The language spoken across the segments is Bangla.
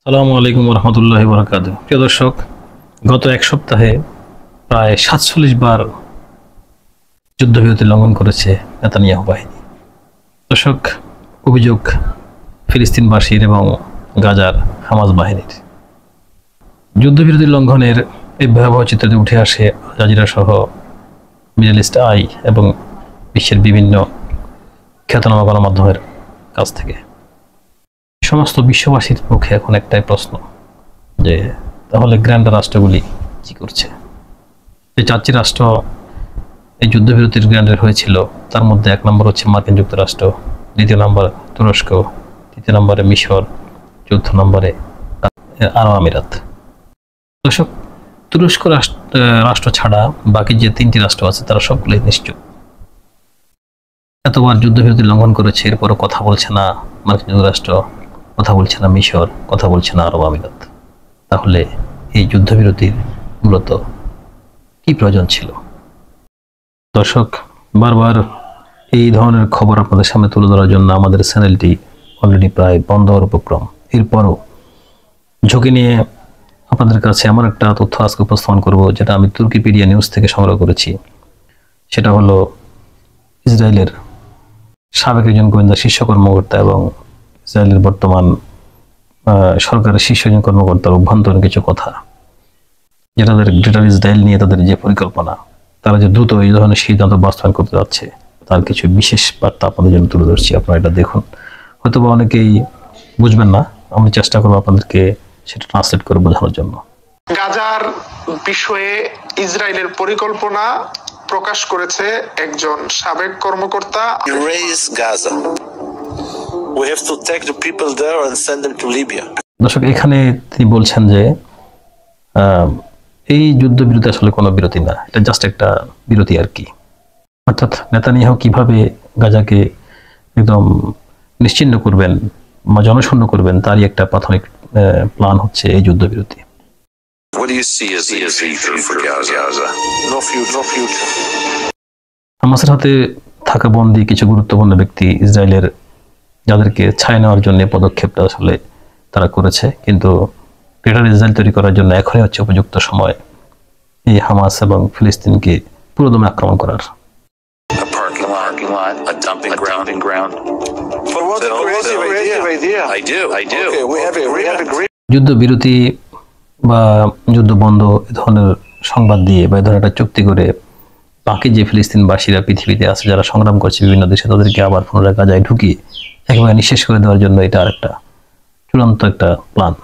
আসসালামু আলাইকুম রহমতুল্লাহি ওয়া বারাকাতুহু। প্রিয় দর্শক, গত এক সপ্তাহে প্রায় ৪৭ বার যুদ্ধবিরতি লঙ্ঘন করেছে নেতানিয়াহু বাহিনী। দর্শক, অভিযোগ ফিলিস্তিনবাসীর এবং গাজার হামাস বাহিনীর। যুদ্ধবিরতি লঙ্ঘনের এই ভয়াবহ চিত্রটি উঠে আসে আল জাজিরা সহ মিডল ইস্ট আই এবং বিশ্বের বিভিন্ন খ্যাতনামা গণমাধ্যমের কাছ থেকে। সমস্ত বিশ্ববাসীর মুখে এখন একটাই প্রশ্ন, যে তাহলে গ্র্যান্ড রাষ্ট্রগুলি কি করছে? যে চারটি রাষ্ট্র এই যুদ্ধবিরতির গ্র্যান্ডের হয়েছিল, তার মধ্যে এক নম্বর হচ্ছে মার্কিন যুক্তরাষ্ট্র, দ্বিতীয় নম্বর তুরস্ক, তৃতীয় নম্বরে মিশর, চতুর্থ নম্বরে আরব আমিরাত। দর্শক, তুরস্ক রাষ্ট্র ছাড়া বাকি যে তিনটি রাষ্ট্র আছে তারা সবগুলোই নিশ্চুপ। এতবার যুদ্ধবিরতি লঙ্ঘন করেছে, এরপরও কথা বলছে না মার্কিন যুক্তরাষ্ট্র, কথা বলছে না মিশর, কথা বলছে না আরব আমিরাত। তাহলে এই যুদ্ধবিরতির মূলত কি প্রয়োজন ছিল? দর্শক, বারবার এই ধরনের খবর আপনাদের সামনে তুলে ধরার জন্য আমাদের চ্যানেলটি অলরেডি প্রায় বন্ধ হওয়ার উপক্রম। এরপরও ঝুঁকি নিয়ে আপনাদের কাছে এমন একটা তথ্য আজকে উপস্থাপন করব, যেটা আমি তুর্কিপিডিয়া নিউজ থেকে সংগ্রহ করেছি। সেটা হলো ইসরায়েলের সাবেক একজন গোয়েন্দা শীর্ষ কর্মকর্তা এবং ইসরায়েলের বর্তমান সরকারের শীর্ষ একজন কর্মকর্তার অভ্যন্তরীণ কিছু কথা, যেটা তাদের গ্রেটার ইসরায়েল নিয়ে তাদের যে পরিকল্পনা, তারা যে দ্রুত এই ধরনের সিদ্ধান্ত বাস্তবায়ন করতে যাচ্ছে, তার কিছু বিশেষ বার্তা আপনাদের জন্য তুলে ধরছি। আপনারা এটা দেখুন। হয়তো বা অনেকেই বুঝবেন না, আমি চেষ্টা করবো আপনাদেরকে সেটা ট্রান্সলেট করে বোঝানোর জন্য। গাজার বিষয়ে ইসরায়েলের পরিকল্পনা প্রকাশ করেছে একজন সাবেক কর্মকর্তা। Erase Gaza. We have to take the people there and send them to Libya. দর্শক, এখানে তিনি বলছেন যে এই যুদ্ধবিরতি আসলে কোনো বিরতি না, এটা জাস্ট একটা বিরতি আর কি। অর্থাৎ নেতানিয়াহু কিভাবে গাজাকে একদম নিশ্চিহ্ন করবেন বা জনশূন্য করবেন, তারই একটা প্রাথমিক প্ল্যান হচ্ছে এই যুদ্ধবিরতি। What do you see as the future for Gaza? No future. হামাসের হাতে থাকা বন্দী কিছু গুরুত্বপূর্ণ ব্যক্তি ইসরায়েলের, যাদেরকে ছায় নেওয়ার জন্য পদক্ষেপটা আসলে তারা করেছে, কিন্তু গ্রেটার ইসরায়েল তৈরি করার জন্য এখনই হচ্ছে উপযুক্ত সময় এই হামাস এবং ফিলিস্তিনকে পুরোদমে আক্রমণ করার। A parking lot, a dumping ground. But what's a creative idea? I do. Okay, we have agreed. যুদ্ধবিরতি বা যুদ্ধ বন্ধ এ ধরনের সংবাদ দিয়ে বা এ ধরনের একটা চুক্তি করে বাকি যে ফিলিস্তিনবাসীরা পৃথিবীতে আছে, যারা সংগ্রাম করছে বিভিন্ন দেশে, তাদেরকে আবার পুনরায় গাজায় ঢুকিয়ে একেবারে নিঃশেষ করে দেওয়ার জন্য এটা আর একটা চূড়ান্ত একটা plan.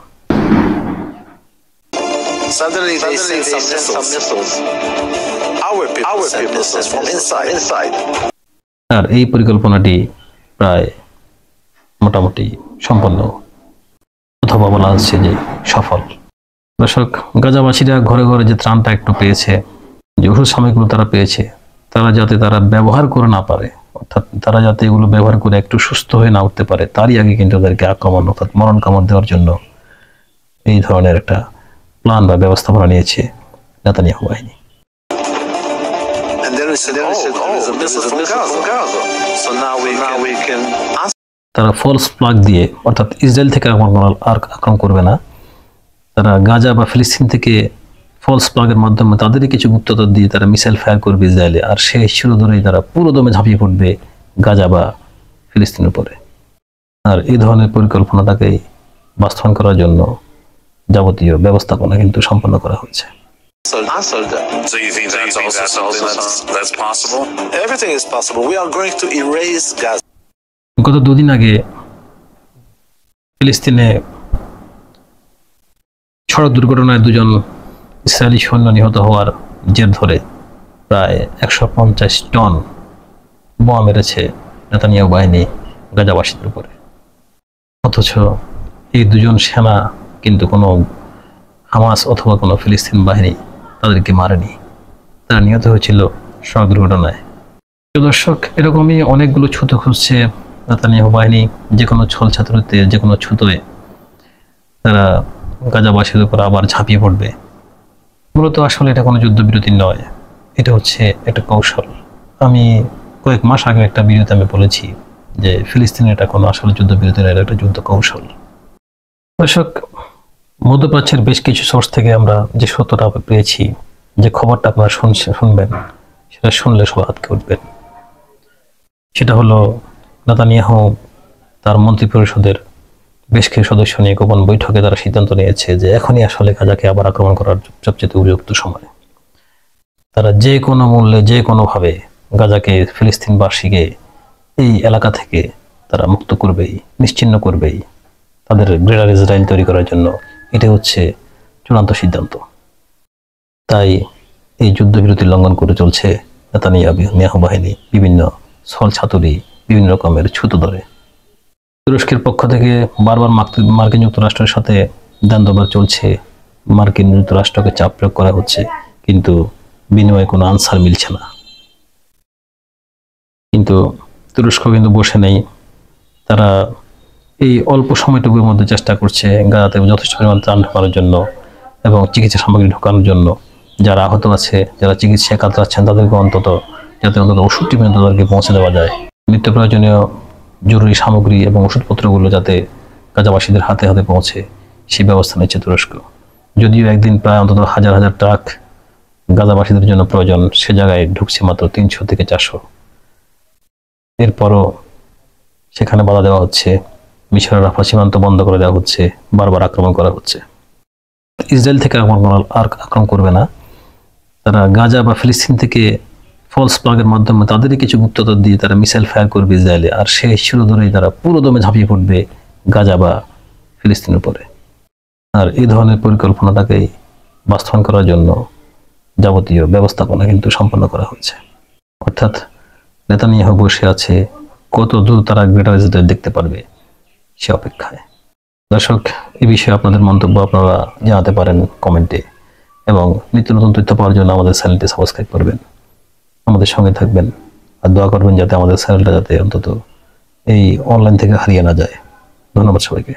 Suddenly they send some missiles. Our people send missiles from inside. আর এই পরিকল্পনাটি প্রায় মোটামুটি সম্পন্ন, অথবা বলা হচ্ছে যে সফল। দর্শক, গাজাবাসীরা ঘরে ঘরে যে ত্রাণটা একটু পেয়েছে, যে ওষুধ সামগ্রীগুলো তারা পেয়েছে, তারা যাতে তারা ব্যবহার করে না পারে, অর্থাৎ তারা যাতে এগুলো ব্যবহার করে একটু সুস্থ হয়ে না উঠতে পারে, তারই আগে কিন্তু তাদেরকে আক্রমণ অর্থাৎ মরণ কামড় দেওয়ার জন্য এই ধরনের একটা প্ল্যান বা ব্যবস্থাপনা নিয়েছে নেতানিয়াহু বাহিনী। And then we said, there's a missile from Gaza. So now we can ask. তারা ফলস প্লাগ দিয়ে, অর্থাৎ ইসরায়েল থেকে আক্রমণ করবে না, তারা গাজা বা ফিলিস্তিন থেকে ফলস প্লাগের মাধ্যমে তাদেরই কিছু গুপ্তচর দিয়ে তারা মিসাইল ফায়ার করবে ইসরায়েলে, আর সেই শিরো ধরেই তারা পুরোদমে ঝাঁপিয়ে পড়বে গাজা বা ফিলিস্তিনের উপরে। আর এই ধরনের পরিকল্পনাটাকে বাস্তবায়ন করার জন্য যাবতীয় ব্যবস্থাপনা কিন্তু সম্পন্ন করা হয়েছে। So you think that's also that's possible? Everything is possible. We are going to erase Gaza. গত দুদিন আগে ফিলিস্তিনে সড়ক দুর্ঘটনায় দুজন ইসরায়েলি সৈন্য নিহত হওয়ার জের ধরে প্রায় 150 টন বোমা মেরেছে নেতানিয়াহু বাহিনী গাজাবাসীদের উপরে। অথচ এই দুজন সেনা কিন্তু কোনো হামাস অথবা কোনো ফিলিস্তিন বাহিনী তাদেরকে মারেনি, তারা নিহত হয়েছিল সড়ক দুর্ঘটনায়। দর্শক, এরকমই অনেকগুলো ছুতো খুঁজছে নেতানিয়াহু বাহিনী, যে কোনো ছল ছাত্রতে, যে কোনো ছুতোয় তারা গাজাবাসীর উপর আবার ঝাঁপিয়ে পড়বে। মূলত আসলে এটা কোনো যুদ্ধবিরতি নয়, এটা হচ্ছে একটা কৌশল। আমি কয়েক মাস আগে একটা ভিডিওতে আমি বলেছি যে ফিলিস্তিনের এটা কোনো আসলে যুদ্ধবিরতি নয়, এটা একটা যুদ্ধ কৌশল। দর্শক, মধ্যপ্রাচ্যের বেশ কিছু সোর্স থেকে আমরা যে সত্যটা পেয়েছি, যে খবরটা আপনারা শুনবেন, সেটা শুনলে সবাই আটকে উঠবেন। সেটা হলো নেতানিয়াহু তার মন্ত্রী পরিষদের বেশ কিছু সদস্য নিয়ে গোপন বৈঠকে তারা সিদ্ধান্ত নিয়েছে যে এখনই আসলে গাজাকে আবার আক্রমণ করার সবচেয়ে উপযুক্ত সময়। তারা যে কোনো মূল্যে যে কোনোভাবে গাজাকে ফিলিস্তিনবাসীকে এই এলাকা থেকে তারা মুক্ত করবেই, নিশ্চিহ্ন করবেই, তাদের গ্রেটার ইসরায়েল তৈরি করার জন্য। এটা হচ্ছে চূড়ান্ত সিদ্ধান্ত। তাই এই যুদ্ধবিরতি লঙ্ঘন করে চলছে নেতানিয়াহু বাহিনী বিভিন্ন ছল ছাতুরি, বিভিন্ন রকমের ছুতো ধরে। তুরস্কের পক্ষ থেকে বারবার মার্কিন যুক্তরাষ্ট্রের সাথে দ্বন্দ্ব চলছে, মার্কিন যুক্তরাষ্ট্রকে চাপ প্রয়োগ করা হচ্ছে, কিন্তু বিনিময়ে কোনো আনসার মিলছে না। কিন্তু তুরস্ক কিন্তু বসে নেই, তারা এই অল্প সময়টুকুর মধ্যে চেষ্টা করছে গাজাতে যথেষ্ট পরিমাণ ত্রাণ ঢোকানোর জন্য এবং চিকিৎসা সামগ্রী ঢোকানোর জন্য। যারা আহত আছে, যারা চিকিৎসায় কাতরাচ্ছেন, তাদেরকে যাতে অন্তত ওষুধটি পর্যন্ত তাদেরকে পৌঁছে দেওয়া যায়। নিত্য প্রয়োজনীয় জরুরি সামগ্রী এবং ওষুধপত্রগুলো যাতে গাজাবাসীদের হাতে হাতে পৌঁছে, সেই ব্যবস্থা নিচ্ছে তুরস্ক। যদিও একদিন প্রায় অন্তত হাজার হাজার ট্রাক গাজাবাসীদের জন্য প্রয়োজন, সে জায়গায় ঢুকছে মাত্র 300 থেকে 400। এরপরও সেখানে বাধা দেওয়া হচ্ছে, মিশরের রাফা সীমান্ত বন্ধ করে দেওয়া হচ্ছে, বারবার আক্রমণ করা হচ্ছে। ইসরায়েল থেকে আক্রমণ করবে না, তারা গাজা বা ফিলিস্তিন থেকে ফলস প্লাগের মাধ্যমে তাদেরই কিছু গুপ্ততর দিয়ে তারা মিসাইল ফায়ার করবে ইসরায়েলে, আর সেই শিরো ধরেই তারা পুরো দমে ঝাঁপিয়ে পড়বে গাজা বা ফিলিস্তিনের উপরে। আর এই ধরনের পরিকল্পনাটাকেই বাস্তবায়ন করার জন্য যাবতীয় ব্যবস্থাপনা কিন্তু সম্পন্ন করা হয়েছে। অর্থাৎ নেতানিয়াহু বসে আছে, কত দূর তারা গ্রেটার ইসরায়েল দেখতে পারবে সে অপেক্ষায়। দর্শক, এই বিষয়ে আপনাদের মন্তব্য আপনারা জানাতে পারেন কমেন্টে, এবং নিত্য নতুন তথ্য পাওয়ার জন্য আমাদের চ্যানেলটি সাবস্ক্রাইব করবেন, আমাদের সঙ্গে থাকবেন, আর দোয়া করবেন যাতে আমাদের চ্যানেলটা যাতে অন্তত এই অনলাইন থেকে হারিয়ে না যায়। ধন্যবাদ সবাইকে।